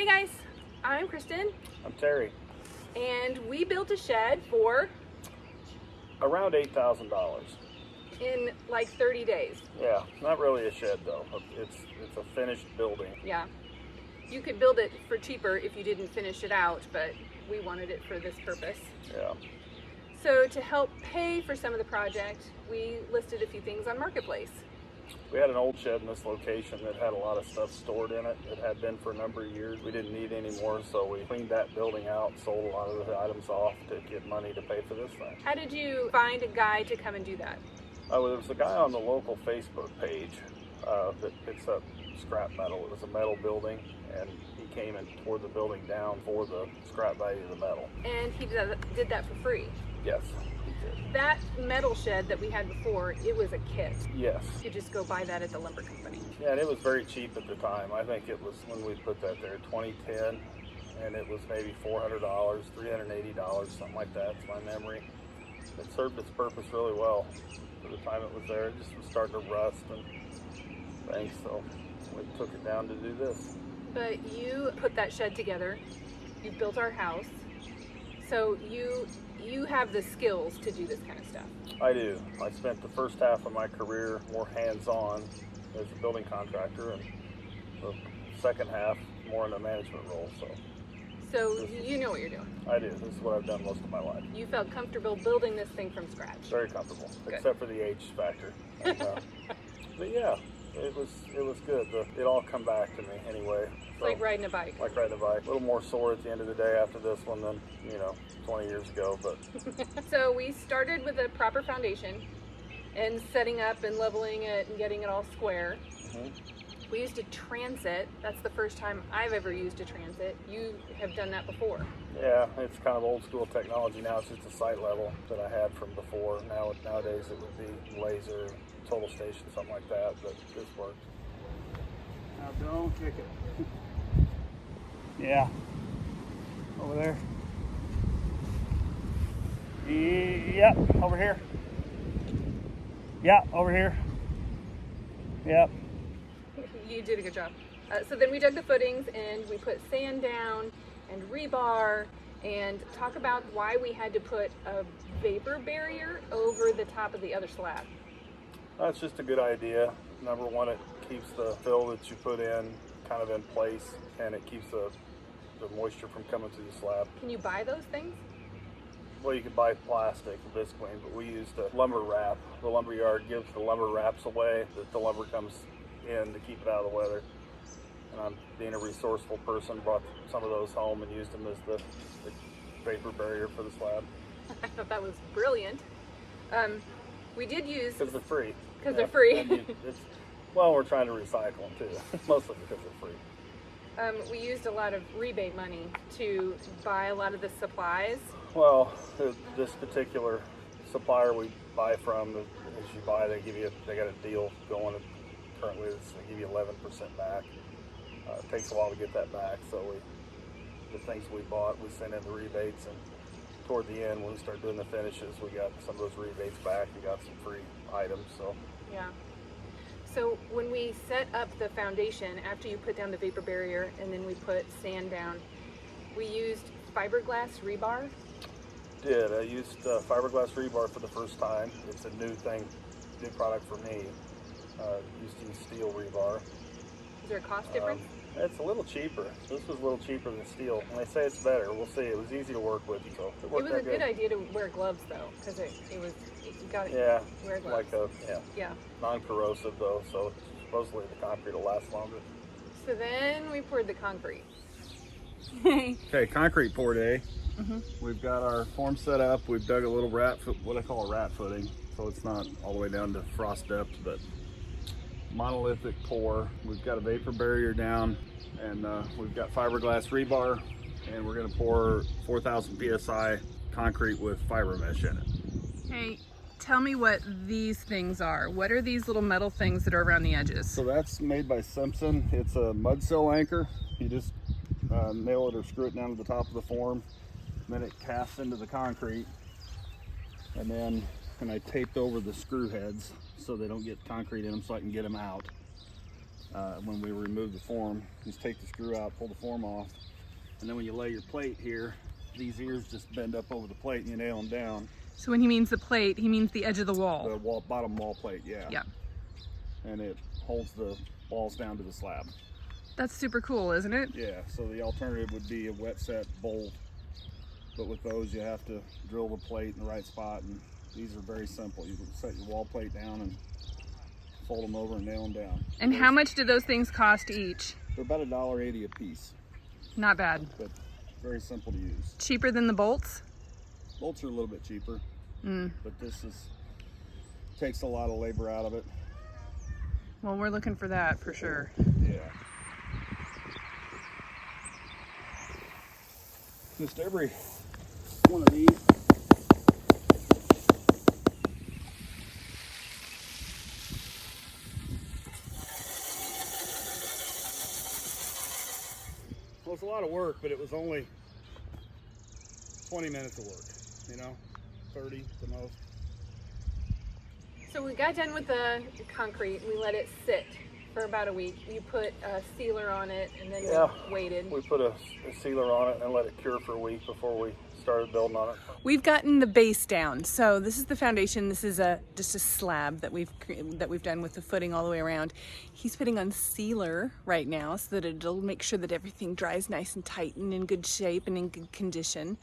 Hey guys, I'm Kristen. I'm Terry. And we built a shed for Around $8,000. in like 30 days. Yeah, not really a shed though. It's a finished building. Yeah. You could build it for cheaper if you didn't finish it out, but we wanted it for this purpose. Yeah. So to help pay for some of the project, we listed a few things on Marketplace. We had an old shed in this location that had a lot of stuff stored in it. It had been for a number of years. We didn't need any more, so we cleaned that building out, sold a lot of the items off to get money to pay for this thing. How did you find a guy to come and do that? There was a guy on the local Facebook page that picks up scrap metal. It was a metal building, and he came and tore the building down for the scrap value of the metal. And he did that for free. Yes, he did. That metal shed that we had before, it was a kit. Yes. You could just go buy that at the lumber company. Yeah, and it was very cheap at the time. I think it was when we put that there, 2010, and it was maybe $400, $380, something like that, it's my memory. It served its purpose really well for the time it was there. It just was starting to rust and things, so we took it down to do this. But you put that shed together, you built our house, so you have the skills to do this kind of stuff. I do. I spent the first half of my career more hands-on as a building contractor, and the second half more in a management role. So you know what you're doing. I do. This is what I've done most of my life. You felt comfortable building this thing from scratch. Very comfortable, Good. except for the age factor. And, but yeah, it was good. It all come back to me anyway. It's like riding a bike. Like riding a bike. A little more sore at the end of the day after this one than 20 years ago. But so we started with a proper foundation and setting up and leveling it and getting it all square. Mm-hmm. We used a transit. That's the first time I've ever used a transit. You have done that before. Yeah, it's kind of old school technology now. It's just a site level that I had from before. Nowadays it would be laser, total station, something like that, but this works. Now don't kick it. Yeah. Over there. Yep, over here. Yeah, over here. Yep. You did a good job. So then we dug the footings and we put sand down and rebar, and talk about why we had to put a vapor barrier over the top of the other slab. That's just a good idea. Number one, it keeps the fill that you put in kind of in place, and it keeps the moisture from coming through the slab. Can you buy those things? Well, you can buy plastic basically, but we used a lumber wrap. The lumber yard gives the lumber wraps away that the lumber comes in to keep it out of the weather. And I'm being a resourceful person, brought some of those home and used them as the vapor barrier for the slab. I thought that was brilliant. We did use... Because they're free. Because they're free. Well, we're trying to recycle them too, mostly because they're free. We used a lot of rebate money to buy a lot of the supplies. Well, this particular supplier we buy from, as you buy, they got a deal going. Currently, they give you 11% back. It takes a while to get that back, so the things we bought, we sent in the rebates, and toward the end, when we start doing the finishes, we got some of those rebates back. We got some free items. So yeah. So when we set up the foundation, after you put down the vapor barrier and then we put sand down, we used fiberglass rebar. I used fiberglass rebar for the first time. It's a new thing, new product for me. Used to use steel rebar. Is there a cost difference? It's a little cheaper. This was a little cheaper than steel. And they say it's better. We'll see. It was easy to work with, so it worked. It was a good idea to wear gloves though, because you got to wear gloves. Like non-corrosive though, so supposedly the concrete will last longer. So then we poured the concrete. Okay, concrete pour day. Mm-hmm. We've got our form set up. We've dug a little what I call a rat footing, so it's not all the way down to frost depth, but monolithic pour. We've got a vapor barrier down, and we've got fiberglass rebar, and we're going to pour 4,000 psi concrete with fiber mesh in it. Hey, tell me what these things are. What are these little metal things that are around the edges? So that's made by Simpson. It's a Mud-sill anchor. You just nail it or screw it down to the top of the form, and then it casts into the concrete, and then I taped over the screw heads so they don't get concrete in them, so I can get them out. when we remove the form. Just take the screw out, pull the form off, and then when you lay your plate here, these ears just bend up over the plate and you nail them down. So when he means the plate, he means the edge of the wall. The wall, bottom wall plate, yeah. Yeah. And it holds the walls down to the slab. That's super cool, isn't it? Yeah, so the alternative would be a wet set bolt, but with those you have to drill the plate in the right spot, and these are very simple. You can set your wall plate down and fold them over and nail them down. And how much do those things cost each? They're about $1.80 a piece. Not bad. But very simple to use. Cheaper than the bolts? Bolts are a little bit cheaper, but this takes a lot of labor out of it. Well, we're looking for that for sure. Yeah. Just every one of these well, it's a lot of work, but it was only 20 minutes of work, you know, 30 the most. So we got done with the concrete. We let it sit for about a week. You put a sealer on it and then we waited. We put a sealer on it and let it cure for a week before we started building on it. We've gotten the base down. So this is the foundation. This is just a slab that we've done with the footing all the way around. He's putting on sealer right now so that it'll make sure that everything dries nice and tight and in good shape and in good condition.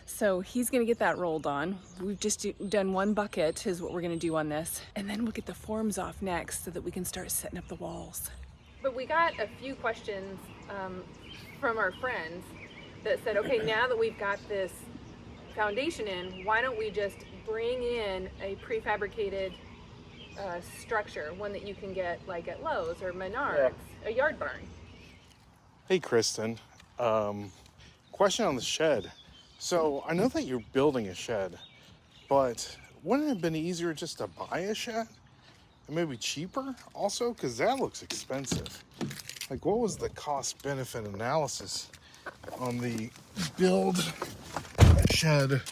So he's gonna get that rolled on. We've just done one bucket is what we're gonna do on this. And then we'll get the forms off next so that we can start setting up the walls. But we got a few questions from our friends that said, okay, now that we've got this foundation in, why don't we just bring in a prefabricated structure, one that you can get like at Lowe's or Menards, a yard barn. Hey Kristen, question on the shed. So I know that you're building a shed, but wouldn't it have been easier just to buy a shed? And maybe cheaper also? Because that looks expensive. Like, what was the cost benefit analysis on the build a shed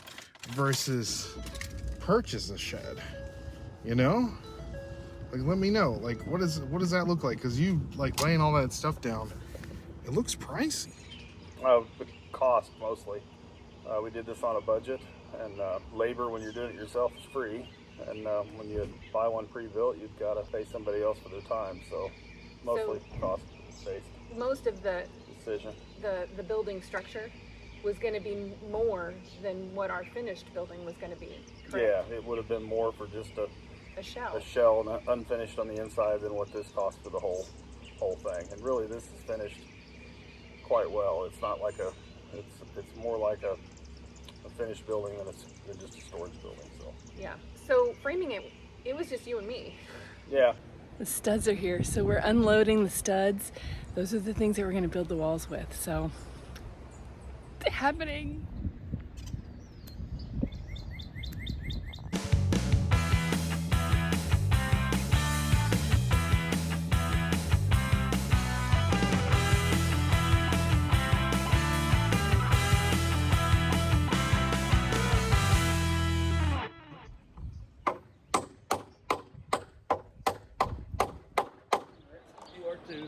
versus purchase a shed? You know? Like, let me know. Like, what does that look like? Because you like laying all that stuff down. It looks pricey. The cost mostly. We did this on a budget, and labor when you're doing it yourself is free. And when you buy one pre-built, you've got to pay somebody else for their time. So mostly cost-based. Most of the decision. The building structure was going to be more than what our finished building was going to be. Correct? Yeah, it would have been more for just a shell. A shell and unfinished on the inside than what this cost for the whole thing. And really, this is finished quite well. It's not like it's more like a finished building than just a storage building. So yeah. So framing it was just you and me. Yeah. The studs are here, so we're unloading the studs. Those are the things that we're going to build the walls with. So it's happening.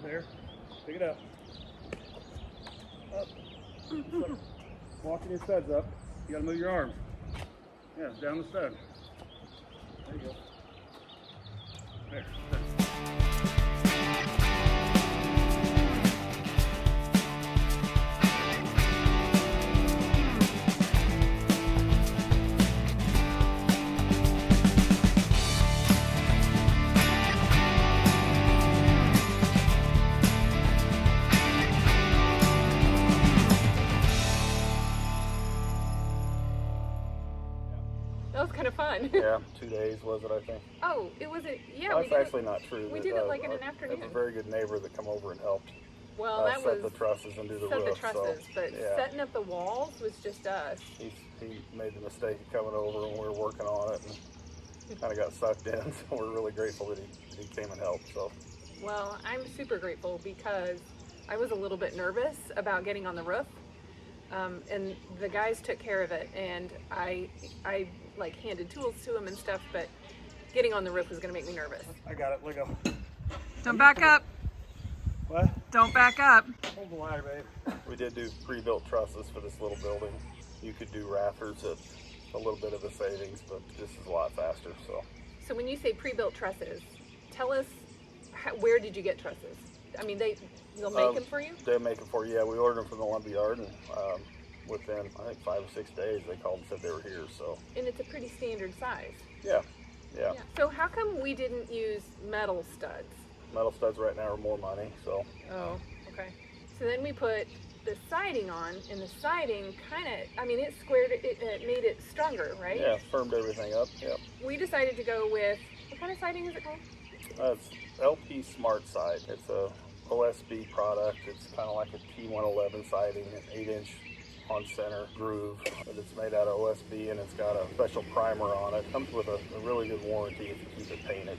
There. Pick it up. Up. Walking your studs up. You gotta move your arms. Yeah, down the stud. There you go. There. That was kind of fun. Yeah, 2 days was it, I think. Oh, it was it. Yeah, well, that's actually not true. We did it like in an afternoon. It's a very good neighbor that come over and helped. Well, that was set the trusses and do the set roof. the trusses, but yeah. setting up the walls was just us. He made the mistake of coming over when we were working on it and kind of got sucked in. So we're really grateful that he came and helped. So. Well, I'm super grateful because I was a little bit nervous about getting on the roof, and the guys took care of it, and I like handed tools to them and stuff, but getting on the roof was going to make me nervous. I got it. Let go. Don't back up. What? Don't back up. Hold the ladder, babe. We did do pre-built trusses for this little building. You could do rafters at a little bit of a savings, but this is a lot faster, so. So when you say pre-built trusses, tell us where did you get trusses? I mean, they'll make them for you? They'll make them for you. Yeah, we ordered them from the lumber yard, and within, I think, 5 or 6 days, they called and said they were here, so. And it's a pretty standard size. Yeah. So how come we didn't use metal studs? Metal studs right now are more money, so. Oh, okay. So then we put the siding on, and the siding kind of, I mean, it squared it, it made it stronger, right? Yeah, firmed everything up, yep. We decided to go with, what kind of siding is it called? It's LP Smart Side. It's a OSB product. It's kind of like a T111 siding, an 8-inch on center groove. But it's made out of OSB, and it's got a special primer on it. Comes with a really good warranty if you keep it painted.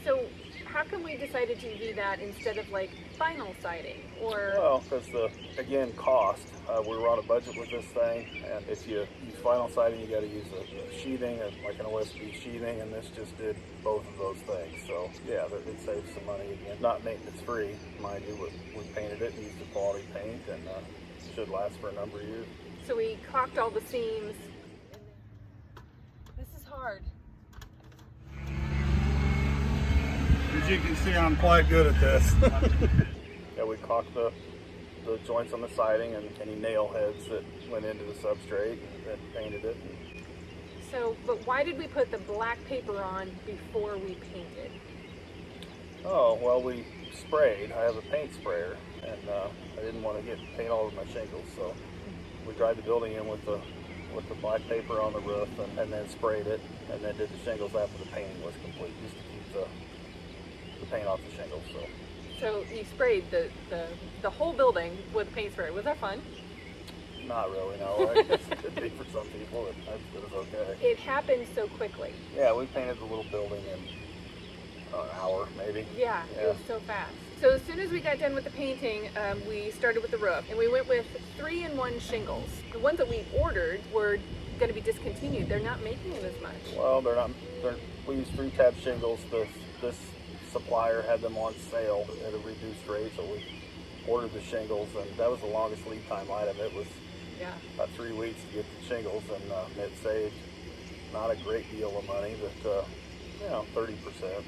So how come we decided to do that instead of like vinyl siding or? Well, because again, cost. We were on a budget with this thing, and if you use vinyl siding, you got to use a sheathing, like an OSB sheathing, and this just did both of those things. So yeah, it saves some money again. Not maintenance free, mind you. We painted it and used a quality paint, and should last for a number of years. So we caulked all the seams. This is hard. As you can see, I'm quite good at this. Yeah, we caulked the joints on the siding and any nail heads that went into the substrate, and painted it. So, but why did we put the black paper on before we painted? Oh, well, we sprayed. I have a paint sprayer, and I didn't want to get paint all over my shingles, so we dried the building in with the black paper on the roof, and then sprayed it, and then did the shingles after the painting was complete, just to keep the paint off the shingles. So you sprayed the whole building with a paint spray. Was that fun? Not really, no. I guess it could be for some people. It was okay. It happened so quickly. Yeah, we painted the little building in an hour, maybe. Yeah, it was so fast. So as soon as we got done with the painting, we started with the roof, and we went with 3-in-1 shingles. The ones that we ordered were going to be discontinued. They're not making them as much. Well, they're not. We use 3-tab shingles. This supplier had them on sale at a reduced rate, so we ordered the shingles, and that was the longest lead time item. It was about 3 weeks to get the shingles, and it saved not a great deal of money, but 30%.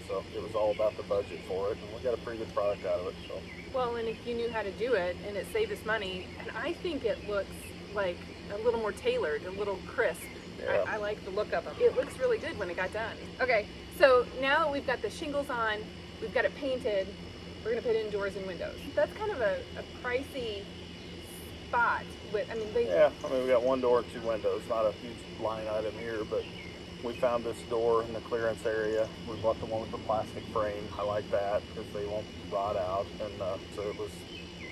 So it was all about the budget for it, and we got a pretty good product out of it. So. Well, and if you knew how to do it, and it saved us money, and I think it looks like a little more tailored, a little crisp. Yeah. I like the look of them. It looks really good when it got done. Okay, so now that we've got the shingles on, we've got it painted, we're gonna put in doors and windows. That's kind of a pricey spot. We got 1 door and 2 windows. Not a huge line item here, but we found this door in the clearance area. We bought the one with the plastic frame. I like that because they won't rot out, and so it was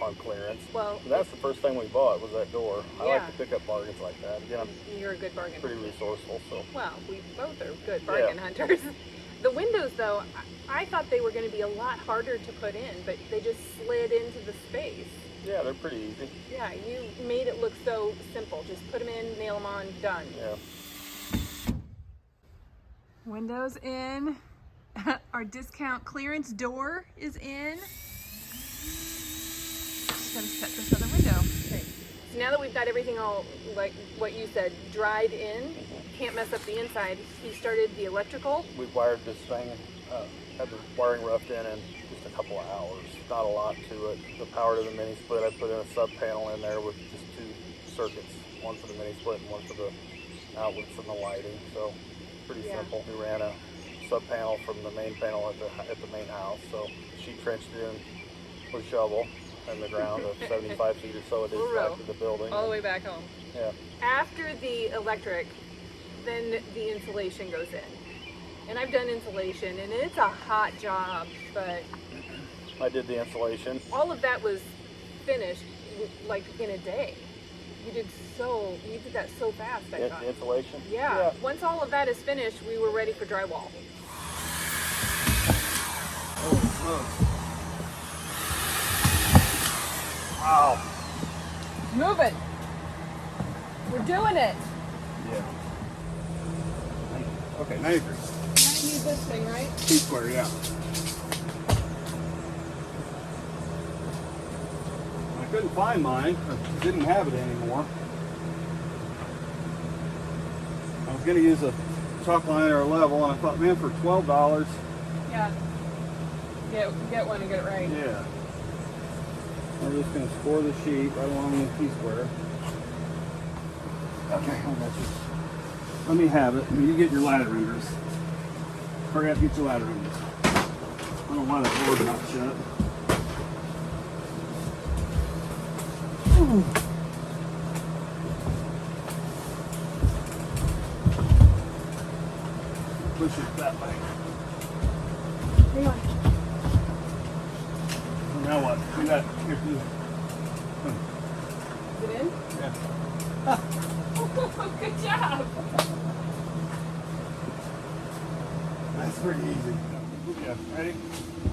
on clearance. Well, and that's the first thing we bought was that door. I like to pick up bargains like that. Again, you're a good bargain. Pretty resourceful. So. Well, we both are good bargain hunters. The windows, though, I thought they were going to be a lot harder to put in, but they just slid into the space. Yeah, they're pretty easy. Yeah, you made it look so simple. Just put them in, nail them on, done. Yeah. Windows in. Our discount clearance door is in. Just gonna set this other window. Okay. So now that we've got everything all, like what you said, dried in, can't mess up the inside, he started the electrical. We wired this thing, had the wiring roughed in just a couple of hours. Not a lot to it. The power to the mini split, I put in a sub panel in there with just 2 circuits, one for the mini split and one for the outlets and the lighting. So pretty simple. We ran a sub panel from the main panel at the main house. So she trenched it in with a shovel in the ground of 75 feet or so it is back to the building. All the way back home. Yeah. After the electric, then the insulation goes in. And I've done insulation, and it's a hot job, but I did the insulation. All of that was finished like in a day. You did that so fast, I thought. The insulation? Yeah. Once all of that is finished, we were ready for drywall. Oh, wow. Moving. We're doing it. Yeah. Okay, 90 degrees. I need this thing, right? T-square, yeah. couldn't find mine, or didn't have it anymore. I was gonna use a chalk liner or level, and I thought, man, for $12. Yeah. Get one and get it right. Yeah. We're just gonna score the sheet right along the T-square. Okay, I got you. Let me have it. You get your ladder renders. Hurry up, get your ladder renders. I don't know why that door's not shut. Ooh. Push it that way. Hang on. Now what? Do that. Here, do Is it in? Yeah. Good job. That's pretty easy. Yeah, ready?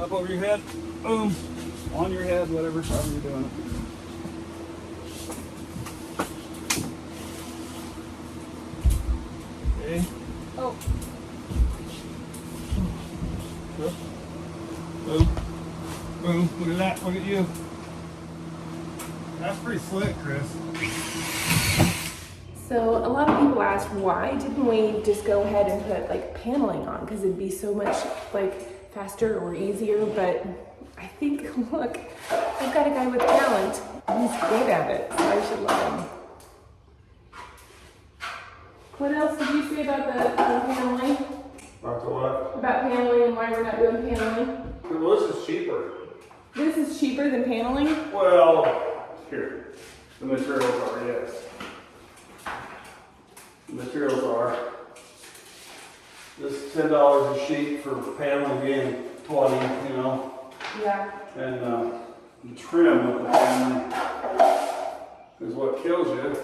Up over your head. Boom. On your head, whatever, however you're doing it. Okay. Oh. Boom. Boom. Boom. Look at that. Look at you. That's pretty slick, Chris. So a lot of people ask, why didn't we just go ahead and put like paneling on? Because it'd be so much like faster or easier. But I think, look, we've got a guy with talent. He's great at it, so I should let him. What else did you say about the paneling? About the what? About paneling and why we're not doing paneling? Well, this is cheaper. This is cheaper than paneling? Well, here. The materials are, yes. The materials are. This is $10 a sheet for paneling being 20, you know. Yeah. And the trim with the paneling is what kills you.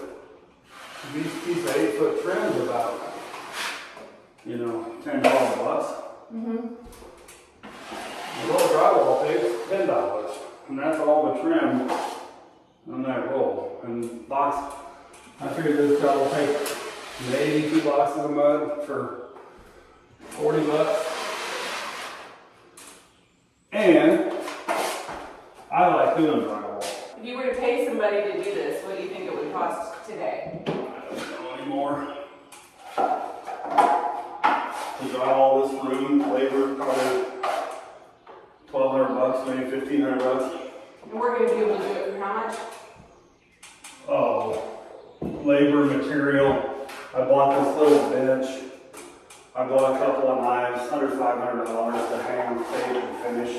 These piece of 8-foot trim is about, you know, $10, $12. Mm-hmm. The roll drywall takes $10, and that's all the trim on that roll. And box, I figured this job will take maybe 2 boxes of mud for $40. And I like doing drywall. If you were to pay somebody to do this, what do you think it would cost today? I don't know anymore. To drywall this room, labor probably $1,200, maybe $1,500. And we're going to be able to do it for how much? Oh, labor, material. I bought this little bench. I bought a couple of knives, under $500 to hang, tape, and finish.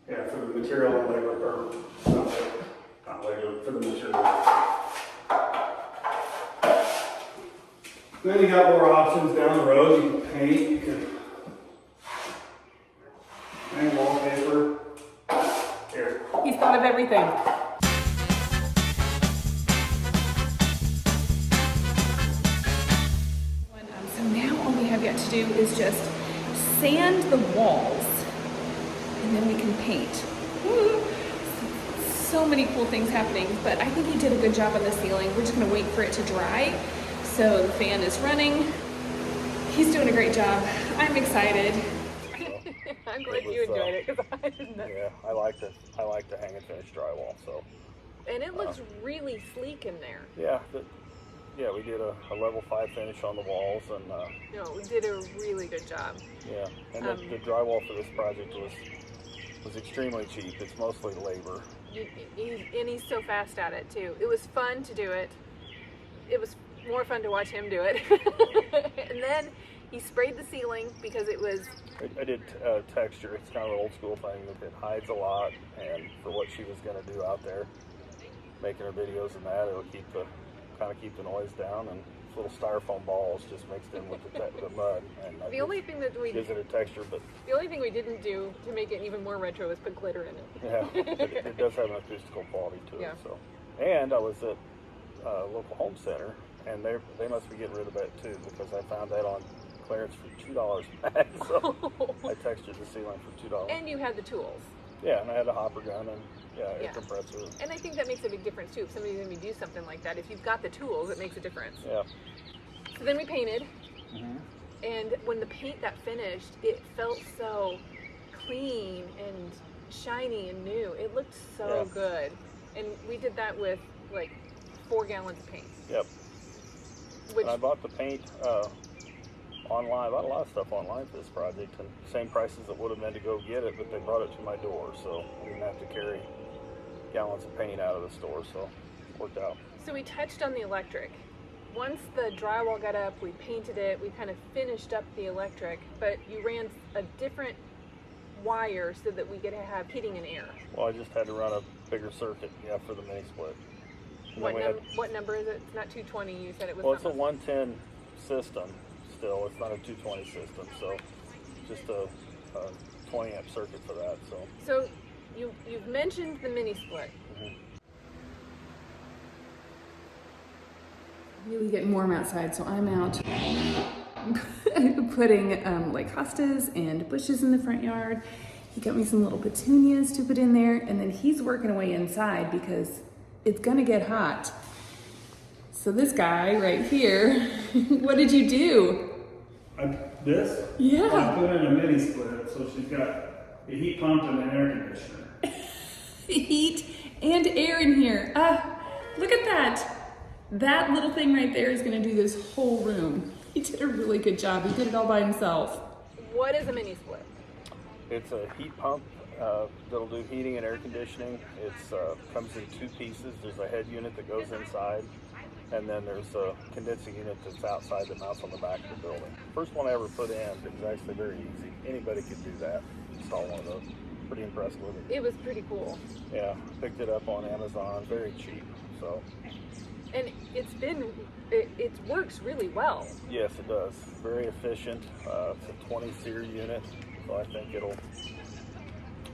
Yeah, for the material and labor, or not labor, for the material. Then you got more options down the road. You can paint, you can hang wallpaper. Here. He's thought of everything. So now all we have yet to do is just sand the walls, and then we can paint. So many cool things happening, but I think he did a good job on the ceiling. We're just gonna wait for it to dry. So the fan is running. He's doing a great job. I'm excited. I'm glad you enjoyed it, because I didn't. Yeah, I like to hang and finish drywall. So. And it looks really sleek in there. Yeah, we did a level 5 finish on the walls, and No, we did a really good job. yeah, and the drywall for this project was extremely cheap. It's mostly labor. And he's so fast at it too. It was fun to do it. It was more fun to watch him do it. And then he sprayed the ceiling because it was. I did texture. It's kind of an old school thing that it hides a lot, and for what she was going to do out there, making her videos and that, it'll kind of keep the noise down, and little styrofoam balls just mixed in with the mud. And The only thing that we gives it a texture, but the only thing we didn't do to make it even more retro is put glitter in it. yeah, it does have an acoustical quality to it. Yeah. So, and I was at a local home center, and they must be getting rid of that too, because I found that on clearance for $2 a bag. So I textured the ceiling for $2. And you had the tools. Yeah, and I had a hopper gun and air compressor. And I think that makes a big difference too. If somebody's going to do something like that, if you've got the tools, it makes a difference. Yeah. So then we painted, Mm-hmm. and when the paint got finished, it felt so clean and shiny and new. It looked so Yeah. good. And we did that with like 4 gallons of paint. Yep. Which, And I bought the paint online. I bought a lot of stuff online for this project, and same prices it would have been to go get it, but they brought it to my door, so I didn't have to carry gallons of paint out of the store, so it worked out. so we touched on the electric. Once the drywall got up, we painted it, we kind of finished up the electric, but you ran a different wire so that we could have heating and air. Well, I just had to run a bigger circuit, yeah, for the mini split. And then we had, What number is it? It's not 220, you said it was well, it's a something. 110 system still. It's not a 220 system, so just a 20 amp circuit for that. So you've mentioned the mini split. Really getting warm outside, so I'm out putting like hostas and bushes in the front yard. He got me some little petunias to put in there, and then he's working away inside because it's gonna get hot. So this guy right here, what did you do? This? Yeah. I put in a mini split, so she's got a heat pump and an air conditioner. Heat and air in here. Look at that. That little thing right there is gonna do this whole room. He did a really good job. He did it all by himself. What is a mini split? It's a heat pump that'll do heating and air conditioning. It's comes in 2 pieces. There's a head unit that goes inside, and then there's a condensing unit that's outside that mounts on the back of the building. First one I ever put in, it was actually very easy. Anybody could do that, install one of those. Pretty impressed with it. It was pretty cool. Yeah, picked it up on Amazon, very cheap. So And it works really well. yes, it does. Very efficient. It's a 20 SEER unit, so I think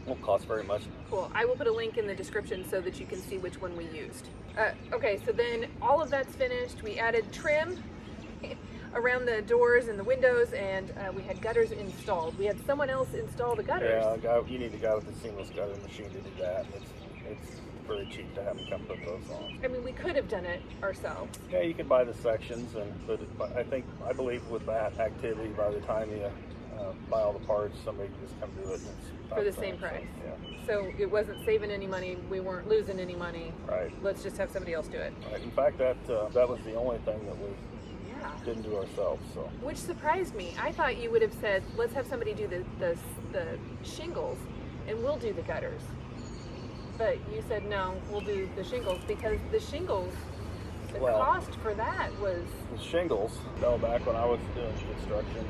won't cost very much. Cool. I will put a link in the description so that you can see which one we used. Okay, so then all of that's finished. We added trim around the doors and the windows, and we had gutters installed. We had someone else install the gutters. Yeah, you need a guy with a seamless gutter machine to do that. It's very cheap to have them come put those on. I mean, we could have done it ourselves. Yeah, you can buy the sections, but I believe with that activity, by the time you buy all the parts, somebody can just come do it. And it's about For the same price. So, yeah. So it wasn't saving any money. We weren't losing any money. Right. Let's just have somebody else do it. Right. In fact, that was the only thing that we Yeah. didn't do ourselves. So Which surprised me. I thought you would have said, let's have somebody do the shingles and we'll do the gutters. But you said, no, we'll do the shingles because the shingles, the Well- cost for that was, the shingles, back when I was doing construction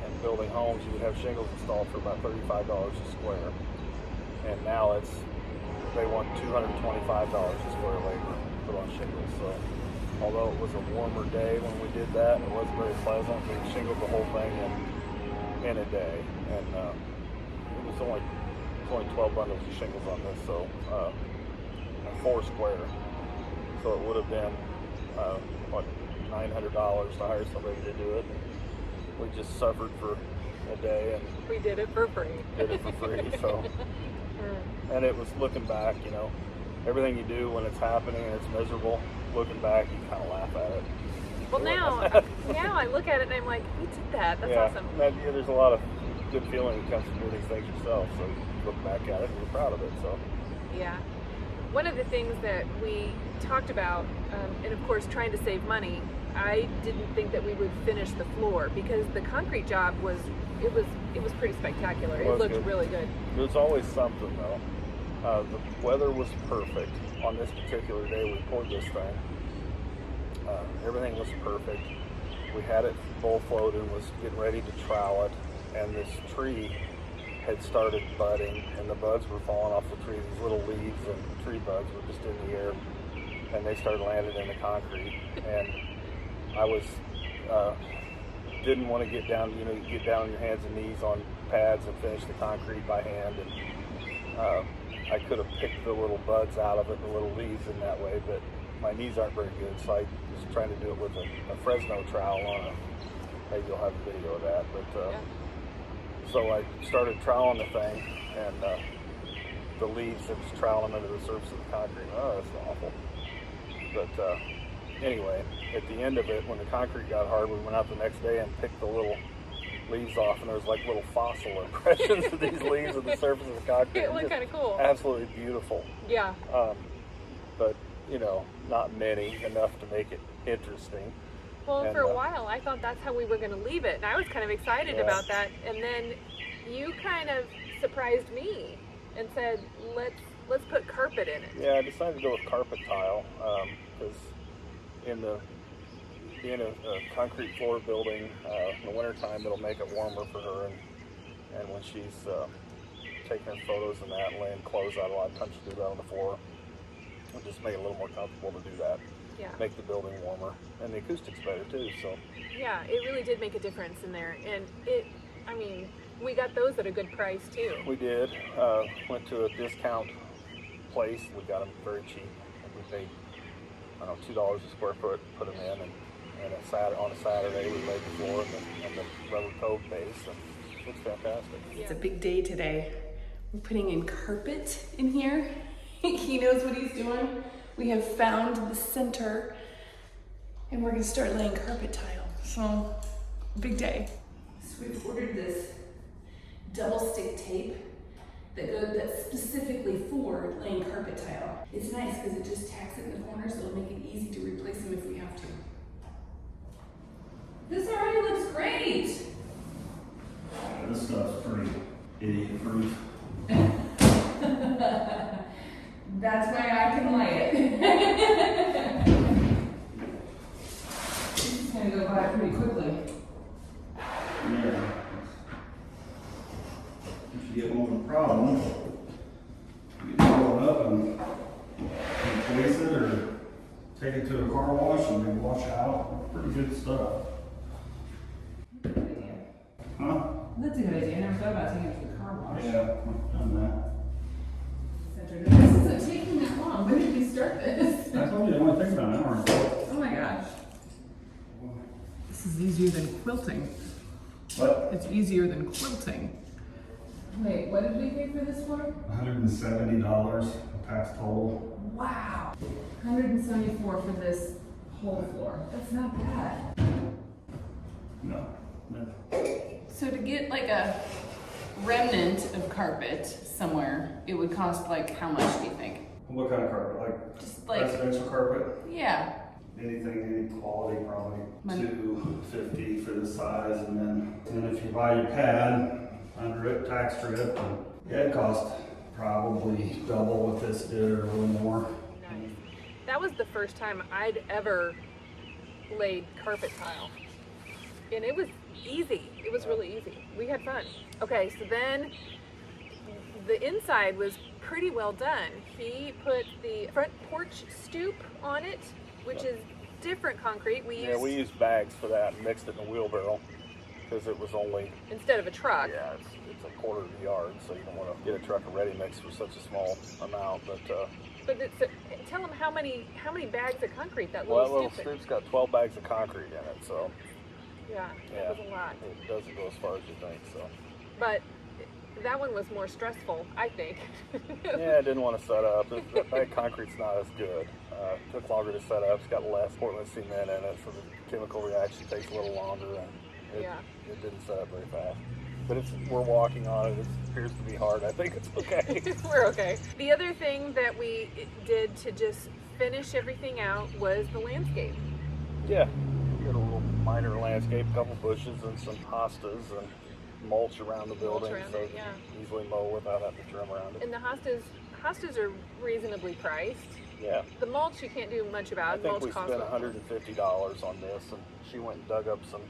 and building homes, you would have shingles installed for about $35 a square. And now they want $225 a square labor put on shingles. So although it was a warmer day when we did that, it wasn't very pleasant. We shingled the whole thing in a day, and it was only 12 bundles of shingles on this, so 4 square. So it would have been $900 to hire somebody to do it. We just suffered for a day and we did it for free. did it for free. So, and it was looking back, everything you do when it's happening and it's miserable. Looking back, you kind of laugh at it. Well, now I look at it and I'm like, we did that. That's awesome. There's a lot of good feeling that comes from doing these things yourself. So you look back at it and you're proud of it. So Yeah. One of the things that we talked about, and of course trying to save money, I didn't think that we would finish the floor because the concrete job was pretty spectacular. It looked good. really good. There's always something though. The weather was perfect on this particular day we poured this thing. Everything was perfect. We had it full float and was getting ready to trowel it, and this tree had started budding, and the buds were falling off the tree. These little leaves and tree buds were just in the air, and they started landing in the concrete. And I was didn't want to get down. You get down on your hands and knees on pads and finish the concrete by hand. And I could have picked the little buds out of it, the little leaves in that way, but my knees aren't very good, so I was trying to do it with a Fresno trowel on maybe you'll have a video of that, but so I started troweling the thing, and the leaves, it was troweling under the surface of the concrete. Oh, that's awful. But anyway, at the end of it, when the concrete got hard, we went out the next day and picked the little leaves off, and there's like little fossil impressions of these leaves on the surface of the concrete. It looked kind of cool. Absolutely beautiful. Yeah. But you know, not many, enough to make it interesting. Well, And, for a while, I thought that's how we were going to leave it, and I was kind of excited Yeah. about that. And then you kind of surprised me and said, "Let's put carpet in it." Yeah, I decided to go with carpet tile because being a concrete floor building, in the wintertime it'll make it warmer for her, and when she's taking her photos and that, laying clothes out, a lot of times she do that on the floor. It'll just make it a little more comfortable to do that. Yeah. Make the building warmer, and the acoustics better too. So Yeah, it really did make a difference in there, and we got those at a good price too. we did. Went to a discount place. We got them very cheap. We paid, I don't know, $2 a square foot. Put them in, and on a Saturday we laid the floor and the rubber cove base, and it's fantastic. It's a big day today. We're putting in carpet in here. He knows what he's doing. We have found the center, and we're gonna start laying carpet tile. So, big day. So we've ordered this double stick tape that's specifically for laying carpet tile. It's nice because it just tacks it in the corners, so it'll make it easy to replace them if we have to. This already looks great. This stuff's pretty idiot proof. That's why I can lay it. This is gonna go by pretty quickly. Yeah. If you get one with a problem, you can roll it up and replace it or take it to a car wash and then wash out. Pretty good stuff. Huh? That's a good idea. I never thought about taking it to the car wash. Yeah, I've done that. This isn't taking that long. When did we start this? I told you it only takes about an hour and a half. Oh my gosh. This is easier than quilting. What? It's easier than quilting. Wait, what did we pay for this for? $170 tax total. Wow. $174 for this whole floor. That's not bad. No. So to get like a remnant of carpet somewhere, it would cost like how much do you think? What kind of carpet? Like Just like, residential carpet? yeah. Anything, any quality, probably Money. $250 for the size, and then if you buy your pad under it, tack strip, and yeah, it costs probably double what this did or a little more. Nice. That was the first time I'd ever laid carpet tile, and it was easy. It was really easy. We had fun. Okay, so then the inside was pretty well done. He put the front porch stoop on it, which is different concrete. We used bags for that and mixed it in a wheelbarrow because it was only, instead of a truck. yeah, it's a quarter of the yard, so you don't want to get a truck of ready mix for such a small amount. But Tell them how many bags of concrete that well, that little little stoop. stoop's got 12 bags of concrete in it, so Yeah, yeah, that was a lot. it doesn't go as far as you think. So But that one was more stressful, I think. yeah, I didn't want to set up. That bag concrete's not as good. Took longer to set up. It's got less Portland cement in it, so the chemical reaction takes a little longer, and it didn't set up very fast. But we're walking on it. It appears to be hard. I think it's okay. We're okay. The other thing that we did to just finish everything out was the landscape. Yeah, we got a little minor landscape, a couple bushes and some hostas and mulch around the building, around so it, yeah. easily mow without having to trim around it. And the hostas are reasonably priced. Yeah. The mulch you can't do much about. I think mulch we costs spent a lot. $150 on this, and she went and dug up some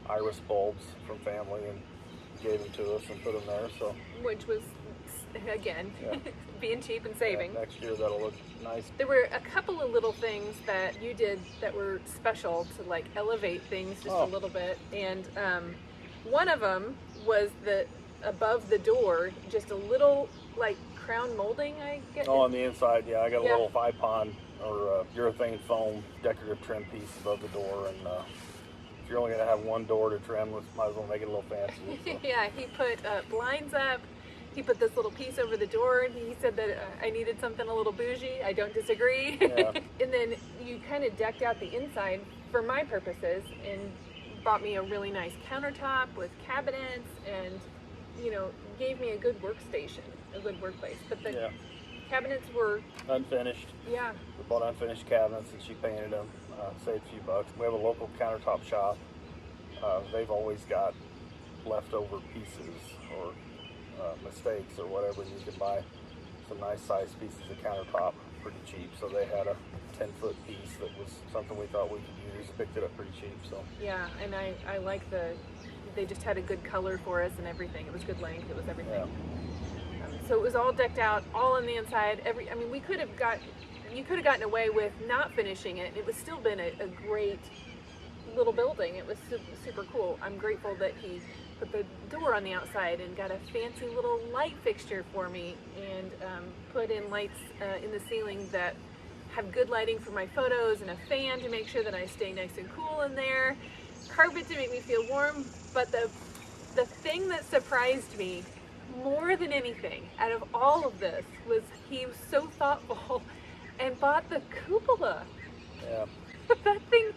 iris bulbs from family and gave them to us and put them there. So Which was, again, Yeah. being cheap and saving. next year that'll look nice. There were a couple of little things that you did that were special to like elevate things just a little bit, and one of them was the above the door, just a little like crown molding, I guess. Oh, on the inside, yeah, I got a Yeah. little Vipon or urethane foam decorative trim piece above the door, and if you're only going to have one door to trim, might as well make it a little fancy. So. Yeah, he put blinds up. He put this little piece over the door, and he said that I needed something a little bougie. I don't disagree. Yeah. And then you kind of decked out the inside for my purposes, and bought me a really nice countertop with cabinets and, you know, gave me a good workstation, a good workplace. But the cabinets were unfinished. Yeah. We bought unfinished cabinets and she painted them, saved a few bucks. We have a local countertop shop. They've always got leftover pieces or mistakes or whatever. You can buy some nice sized pieces of countertop pretty cheap. So they had a 10-foot piece that was something we thought we could use. Picked it up pretty cheap. So yeah, and I like they just had a good color for us and everything. It was good length. It was everything. Yeah. So it was all decked out, all on the inside. I mean, you could have gotten away with not finishing it. It would still been a great little building. It was super cool. I'm grateful that he put the door on the outside and got a fancy little light fixture for me and put in lights in the ceiling that have good lighting for my photos and a fan to make sure that I stay nice and cool in there. Carpet to make me feel warm. But the thing that surprised me more than anything out of all of this was he was so thoughtful and bought the cupola. Yeah. That thing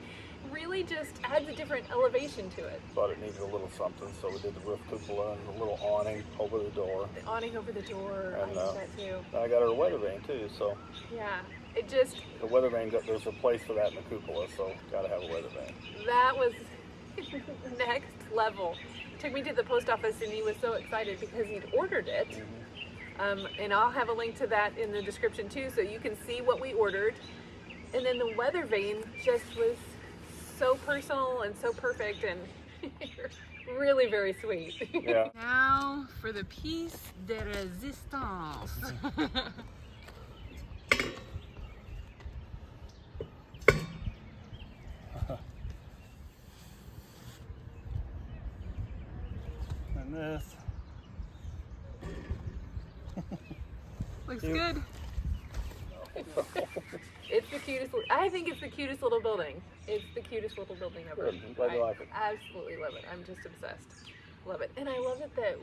really just adds a different elevation to it. Thought it needed a little something, so we did the roof cupola and a little awning over the door. The awning over the door, And, I did that too. I got her a weather vane too, so. Yeah, it just... The weather vane, there's a place for that in the cupola, so gotta have a weather vane. That was next level. Took me to the post office and he was so excited because he'd ordered it. And I'll have a link to that in the description too, so you can see what we ordered. And then the weather vane just was so personal and so perfect and really very sweet. Yeah. Now for the piece de resistance. And this. Looks good. It's the cutest. I think it's the cutest little building. It's the cutest little building ever. Good. I'm glad you like it. Absolutely love it. I'm just obsessed. Love it. And I love it that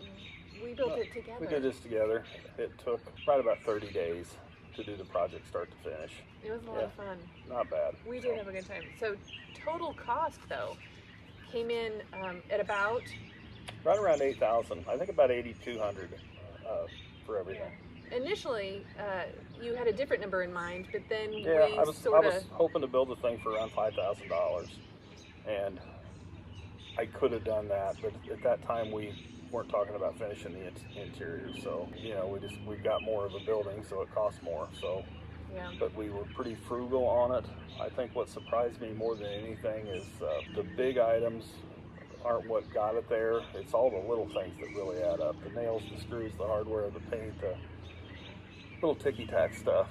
we built it together. We did this together. It took right about 30 days to do the project start to finish. It was a lot of fun. Not bad. We did have a good time. So total cost though came in at about Right around 8,000. I think about 8,200 for everything. initially you had a different number in mind, but then Yeah, we I was hoping to build the thing for around $5,000, and I could have done that, but at that time we weren't talking about finishing the interior, so you know we got more of a building, so it cost more. So, yeah. But we were pretty frugal on it. I think what surprised me more than anything is the big items aren't what got it there. It's all the little things that really add up: the nails, the screws, the hardware, the paint, the little ticky-tack stuff.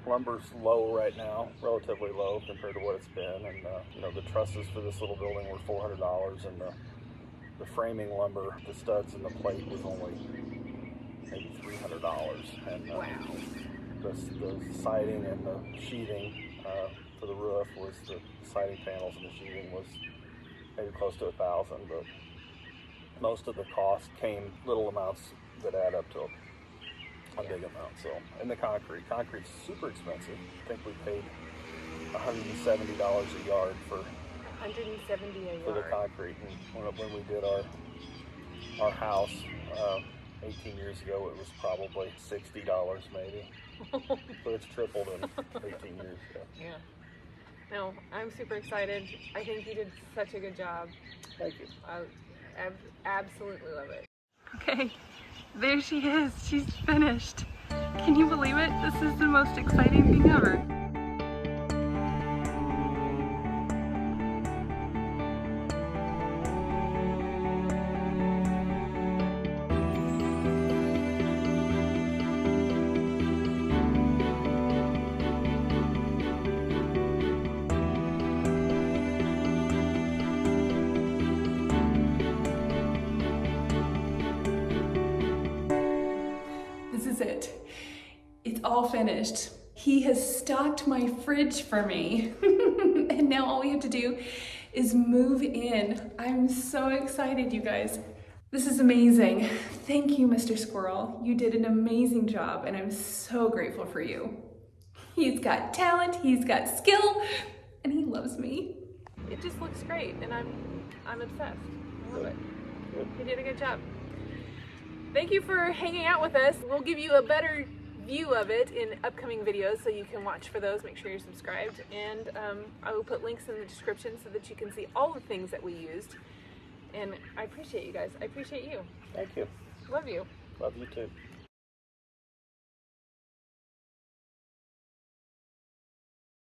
Lumber's low right now, relatively low compared to what it's been, and you know, the trusses for this little building were $400, and the framing lumber, the studs and the plate was only maybe $300, and Wow. the siding and the sheathing for the roof was the siding panels and the sheathing was maybe close to $1,000, but most of the cost came little amounts that add up to a big amount. So, and the concrete's super expensive. I think we paid $170 a yard for 170 a yard. for the concrete. And when we did our house 18 years ago, it was probably $60 maybe. So it's tripled in 18 years ago. Yeah. No, I'm super excited. I think you did such a good job. Thank you. I absolutely love it. Okay, there she is. She's finished. Can you believe it? This is the most exciting thing ever. This is it. It's all finished. He has stocked my fridge for me. And now all we have to do is move in. I'm so excited, you guys. This is amazing. Thank you, Mr. Squirrel. You did an amazing job, and I'm so grateful for you. He's got talent, he's got skill, and he loves me. it just looks great, and I'm obsessed. I love it. Good. You did a good job. Thank you for hanging out with us. We'll give you a better view of it in upcoming videos, so you can watch for those. Make sure you're subscribed, and I will put links in the description so that you can see all the things that we used. And I appreciate you guys. I appreciate you. Thank you. Love you. Love you too.